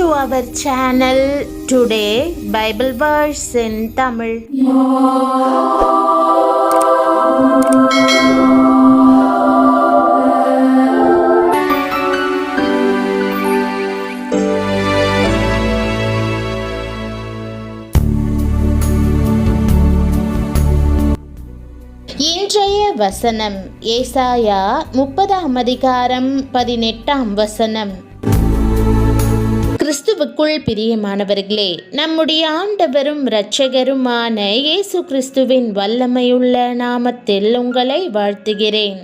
to our channel. Today Bible verse in Tamil. இன்றைய வசனம் ஏசாயா 30ஆம் அதிகாரம் 18ஆம் வசனம். கிறிஸ்துவுக்குள் பிரியமானவர்களே, நம்முடைய ஆண்டவரும் இரட்சகருமான இயேசு கிறிஸ்துவின் வல்லமையுள்ள நாமத்தில் உங்களை வாழ்த்துகிறேன்.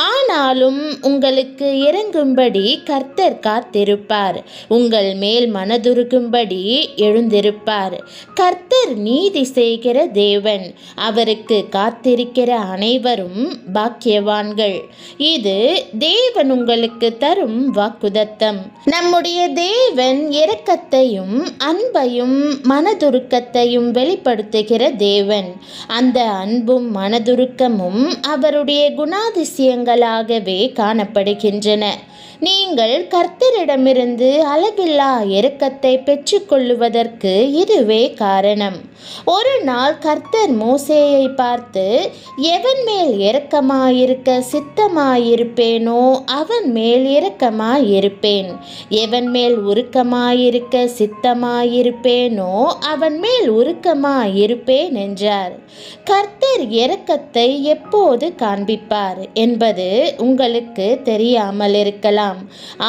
ஆனாலும் உங்களுக்கு இறங்கும்படி கர்த்தர் காத்திருப்பார், உங்கள் மேல் மனதுருகும்படி எழுந்திருப்பார். கர்த்தர் நீதி செய்கிற தேவன், அவருக்கு காத்திருக்கிற அனைவரும் பாக்கியவான்கள். இது தேவன் உங்களுக்கு தரும் வாக்குதத்தம். நம்முடைய தேவன் இரக்கத்தையும் அன்பையும் மனதுருக்கத்தையும் வெளிப்படுத்துகிற தேவன். அந்த அன்பும் மனதுருக்கமும் அவருடைய குணாதிசயங்களாகவே காணப்படுகின்றன. நீங்கள் கர்த்தரிடமிருந்து அளவில்லா இரக்கத்தை பெற்றுக்கொள்ளுவதற்கு இதுவே காரணம். ஒரு நாள் கர்த்தர் மோசேயை பார்த்து, எவன் மேல் இரக்கமாயிருக்க சித்தமாயிருப்பேனோ அவன் மேல் இரக்கமாயிருப்பேன், எவன் மேல் உருக்கமாயிருக்க சித்தமாயிருப்பேனோ அவன் மேல் உருக்கமாயிருப்பேன் என்றார். கர்த்தர் இரக்கத்தை எப்போது காண்பிப்பார் என்பது உங்களுக்கு தெரியாமல் இருக்கலாம்.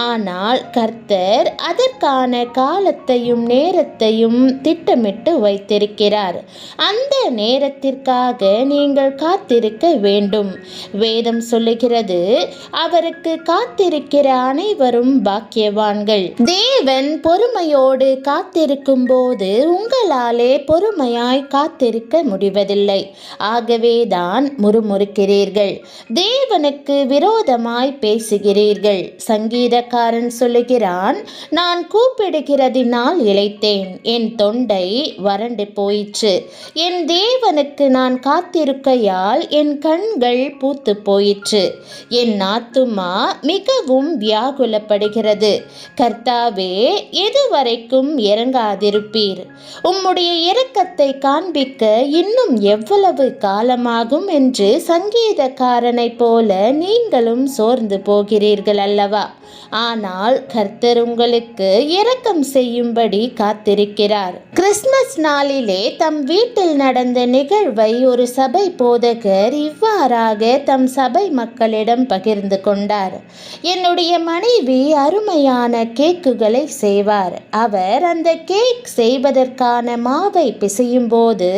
ஆனால் கர்த்தர் அதற்கான காலத்தையும் நேரத்தையும் திட்டமிட்டு வைத்திருக்கிறார். அந்த நேரத்திற்காக நீங்கள் காத்திருக்க வேண்டும். வேதம் சொல்லுகிறது, அவருக்கு காத்திருக்கிற அனைவரும் பாக்கியவான்கள். தேவன் பொறுமையோடு காத்திருக்கும் போது உங்களாலே பொறுமையாய் காத்திருக்க முடிவதில்லை. ஆகவேதான் முறுமுறுக்கிறீர்கள், தேவனுக்கு விரோதமாய் பேசுகிறீர்கள். சங்கீதக்காரன் சொல்லுகிறான், நான் கூப்பிடுகிறதினால் இளைத்தேன், என் தொண்டை வறண்டு போயிற்று. என் தேவனுக்கு நான் காத்திருக்கையால் என் கண்கள் பூத்து போயிற்று. என் ஆத்துமா மிகவும் வியாகுலப்படுகிறது. கர்த்தாவே, எதுவரைக்கும் இறங்காதிருப்பீர்? உம்முடைய இரக்கத்தை காண்பிக்க இன்னும் எவ்வளவு காலமாகும் என்று சங்கீதக்காரனைப் போல நீங்களும் சோர்ந்து போகிறீர்கள் அல்லவா? ஆனால் கர்த்தர் உங்களுக்கு இரக்கம் செய்யும்படி காத்திருக்கிறார். கிறிஸ்துமஸ் நாளிலே தம் வீட்டில் நடந்த நிகழ்வை ஒரு சபை போதகர் இவ்வாறாக தம் சபை மக்களிடம் பகிர்ந்து கொண்டார். என்னுடைய மனைவி அருமையான கேக்குகளை செய்வார். அவர் அந்த கேக் செய்வதற்கான மாவை பிசையும் போது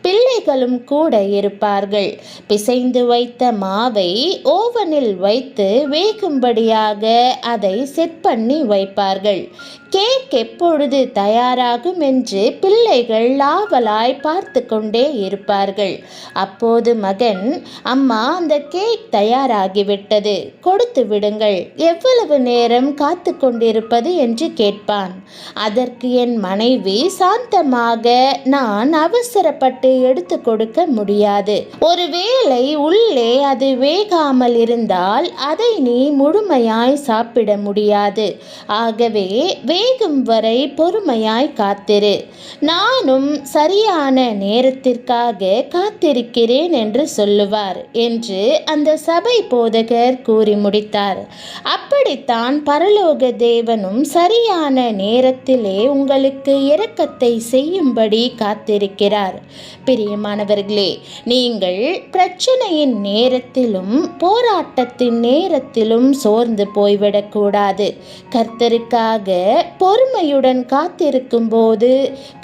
பிள்ளைகளும் கூட இருப்பார்கள். பிசைந்து வைத்த மாவை ஓவனில் வைத்து வேகும்படியாக அதை செட் பண்ணி வைப்பார்கள். கேக் எப்பொழுது தயாராகும் என்று பிள்ளைகள் ஆவலாய் பார்த்து கொண்டே இருப்பார்கள். அப்போது மகன், அம்மா, அந்த கேக் தயாராகிவிட்டது, கொடுத்து விடுங்கள், எவ்வளவு நேரம் காத்து கொண்டிருப்பது என்று கேட்பான். அதற்கு என் மனைவி சாந்தமாக, நான் அவசரப்பட்டு எடுத்து கொடுக்க முடியாது. ஒருவேளை உள்ளே அது வேகாமல் இருந்தால் அதை நீ முழுமையாய் சாப்பிட முடியாது. ஆகவே வேகும் வரை பொறுமையாய் காத்திரு. நானும் சரியான நேரத்திற்காக காத்திருக்கிறேன் என்று சொல்லுவார் என்று அந்த சபை போதகர் கூறி முடித்தார். அப்படித்தான் பரலோக தேவனும் சரியான நேரத்திலே உங்களுக்கு இரக்கத்தை செய்யும்படி காத்திருக்கிறார். பிரியமானவர்களே, நீங்கள் பிரச்சனையின் நேரத்திலும் போராட்டத்தின் நேரத்திலும் சோர்ந்து போய்விடக்கூடாது. கர்த்தருக்காக பொறுமையுடன் காத்திருக்கும் போது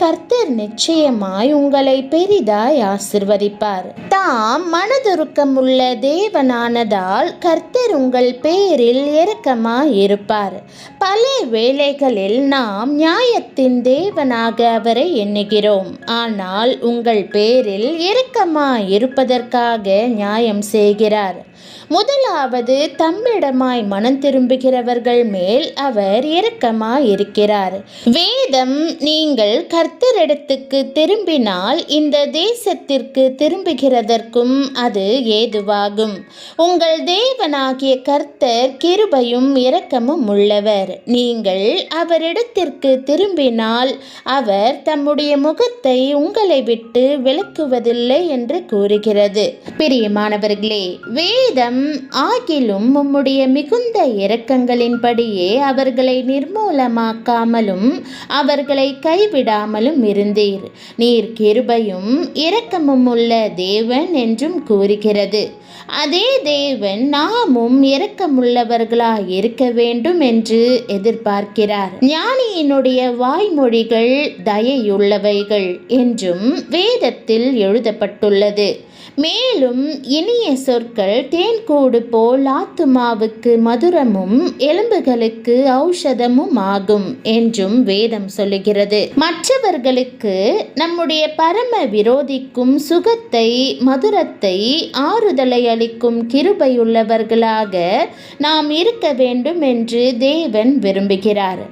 கர்த்தர் நிச்சயமாய் உங்களை பெரிதாய் ஆசிர்வதிப்பார். தாம் மனதுருக்கமுள்ள தேவனானதால் கர்த்தர் உங்கள் பேரில் இரக்கமாய் இருப்பார். பல வேளைகளில் நாம் நியாயத்தின் தேவனாக அவரை எண்ணுகிறோம். ஆனால் உங்கள் பேரில் இரக்கமாய் இருப்பதற்காக நியாயம் செய்கிறார். முதலாவது, தம்மிடமாய் மனம் திரும்புகிறவர்கள் மேல் அவர் இரக்கமாயிருக்கிறார். வேதம், நீங்கள் கர்த்தரிடத்துக்கு திரும்பினால் இந்த தேசத்திற்கு திரும்புகிறதற்கும் அது ஏதுவாகும். உங்கள் தேவனாகிய கர்த்தர் கிருபையும் இரக்கமும் உள்ளவர். நீங்கள் அவரிடத்திற்கு திரும்பினால் அவர் தம்முடைய முகத்தை உங்களை விட்டு விலக்குவதில்லை என்று கூறுகிறது. பிரியமானவர்களே, வேதம், ஆகிலும் உம்முடைய மிகுந்த இரக்கங்களின்படியே அவர்களை நிர்மூலமாக்காமலும் அவர்களை கைவிடாமலும் இருந்தீர். நீர் கிருபையும் இரக்கமும் உள்ள தேவன் என்றும் கூறுகிறது. அதே தேவன் நாமும் இரக்கமுள்ளவர்களாய் இருக்க வேண்டும் என்று எதிர்பார்க்கிறார். ஞானியினுடைய வாய்மொழிகள் தயையுள்ளவைகள் என்றும் வேதத்தில் எழுதப்பட்டுள்ளது. மேலும் இனிய சொற்கள் தேன்கூடு போல் ஆத்துமாவுக்கு மதுரமும் எலும்புகளுக்கு ஔஷதமும் ஆகும் என்றும் வேதம் சொல்லுகிறது. மற்றவர்களுக்கு, நம்முடைய பரம விரோதிக்கும் சுகத்தை, மதுரத்தை, ஆறுதலை அளிக்கும் கிருபையுள்ளவர்களாக நாம் இருக்க வேண்டும் என்று தேவன் விரும்புகிறார்.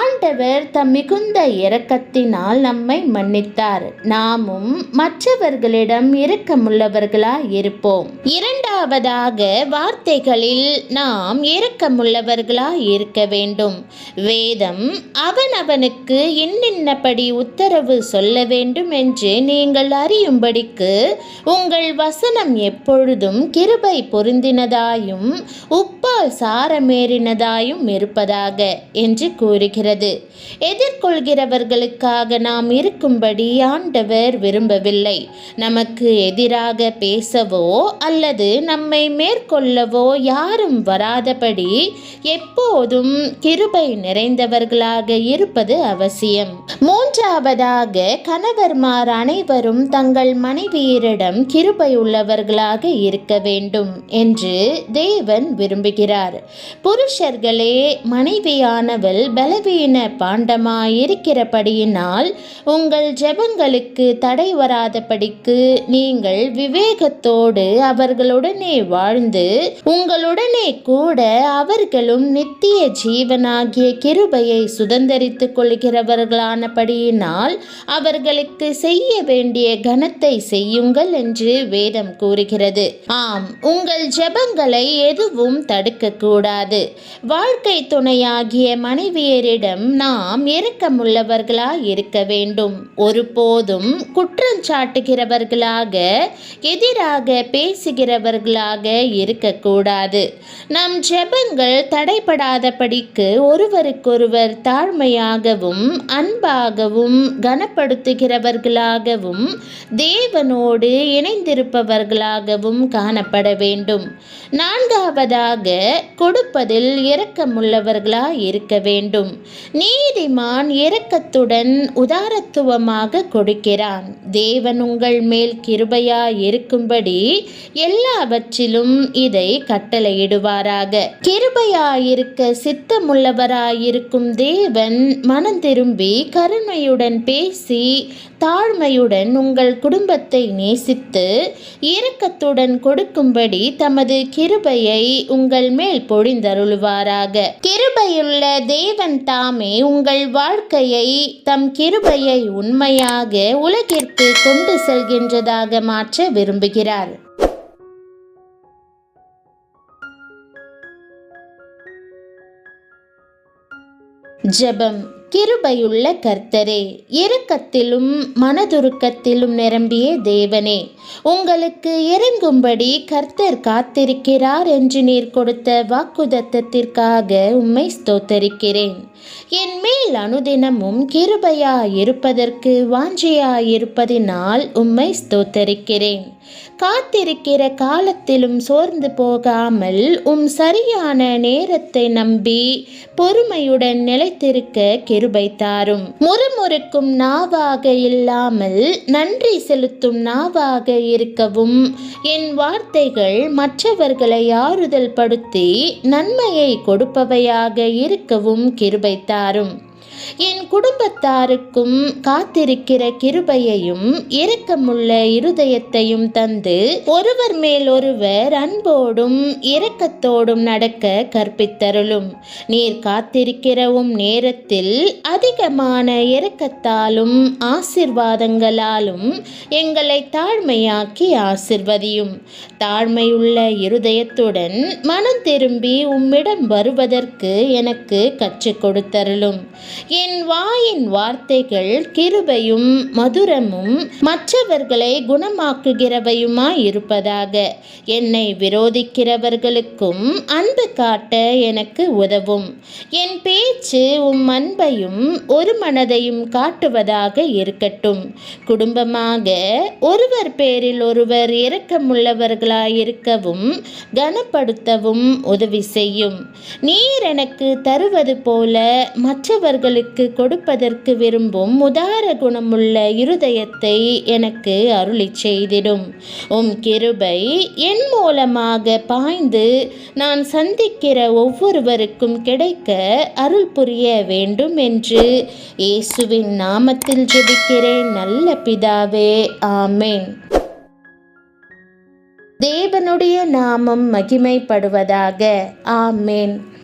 ஆண்டவர் தம் மிகுந்த இரக்கத்தினால் நம்மை மன்னித்தார். நாமும் மற்றவர்களிடம் இரக்கமுள்ள இருப்போம். இரண்டாவதாக, வார்த்தைகளில் நாம் இரக்கமுள்ளவர்களாய் இருக்க வேண்டும். வேதம், அவனவனுக்கு இன்னின்னபடி உத்தரவு சொல்ல வேண்டும் என்று நீங்கள் அறியும்படிக்கு உங்கள் வசனம் எப்பொழுதும் கிருபை பொருந்தினதாயும் உப்பால் சாரமேறினதாயும் இருப்பதாக என்று கூறுகிறது. எதிர்கொள்கிறவர்களுக்காக நாம் இருக்கும்படி ஆண்டவர் விரும்பவில்லை. நமக்கு எதிராக பேசவோ அல்லது நம்மை மேற்கொள்ளவோ யாரும் வராதபடி எப்போதும் கிருபை நிறைந்தவர்களாக இருப்பது அவசியம். மூன்றாவதாக, கணவர்மார் அனைவரும் தங்கள் மனைவியரிடம் கிருபை உள்ளவர்களாக இருக்க வேண்டும் என்று தேவன் விரும்புகிறார். புருஷர்களே, மனைவியானவள் பலவீன பாண்டமாயிருக்கிறபடியினால் உங்கள் ஜெபங்களுக்கு தடை வராதபடிக்கு நீங்கள் விவேகத்தோடு அவர்களுடனே வாழ்ந்து உங்களுடனே கூட அவர்களும் நித்திய ஜீவனாகிய கிருபையை சுதந்தரித்துக் கொள்கிறவர்களானபடியினால் அவர்களுக்கு செய்ய வேண்டிய கனத்தை செய்யுங்கள் என்று வேதம் கூறுகிறது. ஆம், உங்கள் ஜெபங்களை எதுவும் தடுக்கக்கூடாது. வாழ்க்கை துணையாகிய மனைவியரிடம் நாம் இரக்கமுள்ளவர்களாய் இருக்க வேண்டும். ஒருபோதும் குற்றம் சாட்டுகிறவர்களாக, எதிராக பேசுகிறவர்களாக இருக்கக்கூடாது. நம் ஜெபங்கள் தடைபடாதபடிக்கு ஒருவருக்கொருவர் தாழ்மையாகவும் அன்பாகவும் கனப்படுத்துகிறவர்களாகவும் தேவனோடு இணைந்திருப்பவர்களாகவும் காணப்பட வேண்டும். நான்காவதாக, கொடுப்பதில் இரக்கமுள்ளவர்களாய் இருக்க வேண்டும். நீதிமான் இரக்கத்துடன் உதாரத்துவமாக கொடுக்கிறான். தேவன் உங்கள் மேல் கிருபையாய் இருக்கும்படி எல்லாவற்றிலும் இதை கட்டளையிடுவாராக. கிருபையாயிருக்க சித்தமுள்ளவராயிருக்கும் தேவன் மனம் திரும்பி கருணையுடன் பேசி தாழ்மையுடன் உங்கள் குடும்பத்தை நேசித்து இரக்கத்துடன் கொடுக்கும்படி தமது கிருபையை உங்கள் மேல் பொழிந்தருளுவாராக. கிருபையுள்ள தேவன் தாமே உங்கள் வாழ்க்கையை தம் கிருபையை உண்மையாக உலகிற்கு கொண்டு செல்கின்றதாக மாற்ற விரும்புகிறார். ஜெபம். கிருபையுள்ள கர்த்தரே, இரக்கத்திலும் மனதுருக்கத்திலும் நிரம்பிய தேவனே, உங்களுக்கு இறங்கும்படி கர்த்தர் காத்திருக்கிறார் என்று நீர் கொடுத்த வாக்குத்தத்தத்திற்காக உம்மை ஸ்தோத்தரிக்கிறேன். என் மேல் அனுதினமும் கிருபையாயிருப்பதற்கு வாஞ்சையாயிருப்பதினால் உம்மை ஸ்தோத்தரிக்கிறேன். காத்திருக்கிற காலத்திலும் சோர்ந்து போகாமல் உம் சரியான நேரத்தை நம்பி பொறுமையுடன் நிலைத்திருக்க கிருபை தாரும். முறுமுறுக்கும் நாவாக இல்லாமல் நன்றி செலுத்தும் நாவாக இருக்கவும், என் வார்த்தைகள் மற்றவர்களை ஆறுதல் படுத்தி நன்மையை கொடுப்பவையாக இருக்கவும் கிருபை தாரும். என் குடும்பத்தாருக்கும் காத்திருக்கிற கிருபையையும் இரக்கமுள்ள இருதயத்தையும் தந்து ஒருவர் மேல் ஒருவர் அன்போடும் இரக்கத்தோடும் நடக்க கற்பித்தருளும். நீர் காத்திருக்கிற நேரத்தில் அதிகமான இரக்கத்தாலும் ஆசிர்வாதங்களாலும் எங்களை தாழ்மையாக்கி ஆசிர்வதியும். தாழ்மையுள்ள இருதயத்துடன் மனம் திரும்பி உம்மிடம் வருவதற்கு எனக்கு கற்றுக் கொடுத்தருளும். என் வாயின் வார்த்தைகள் கிருபையும் மதுரமும் மற்றவர்களை குணமாக்குகிறவையுமாய் இருப்பதாக. என்னை விரோதிக்கிறவர்களுக்கும் அன்பு காட்ட எனக்கு உதவும். என் பேச்சு அன்பையும் ஒரு மனதையும் காட்டுவதாக இருக்கட்டும். குடும்பமாக ஒருவர் பேரில் ஒருவர் இரக்கமுள்ளவர்களாயிருக்கவும் கனப்படுத்தவும் உதவி செய்யும். நீர் எனக்கு தருவது போல மற்றவர்களுக்கு கொடுப்பதற்கு விரும்பும் உதார குணமுள்ள இருதயத்தை எனக்கு அருளிச் செய்திடும். உம் கிருபை என் மூலமாக பாய்ந்து நான் சந்திக்கிற ஒவ்வொருவருக்கும் கிடைக்க அருள் புரிய வேண்டும் என்று இயேசுவின் நாமத்தில் ஜெபிக்கிறேன் நல்ல பிதாவே, ஆமென். தேவனுடைய நாமம் மகிமைப்படுவதாக. ஆமென்.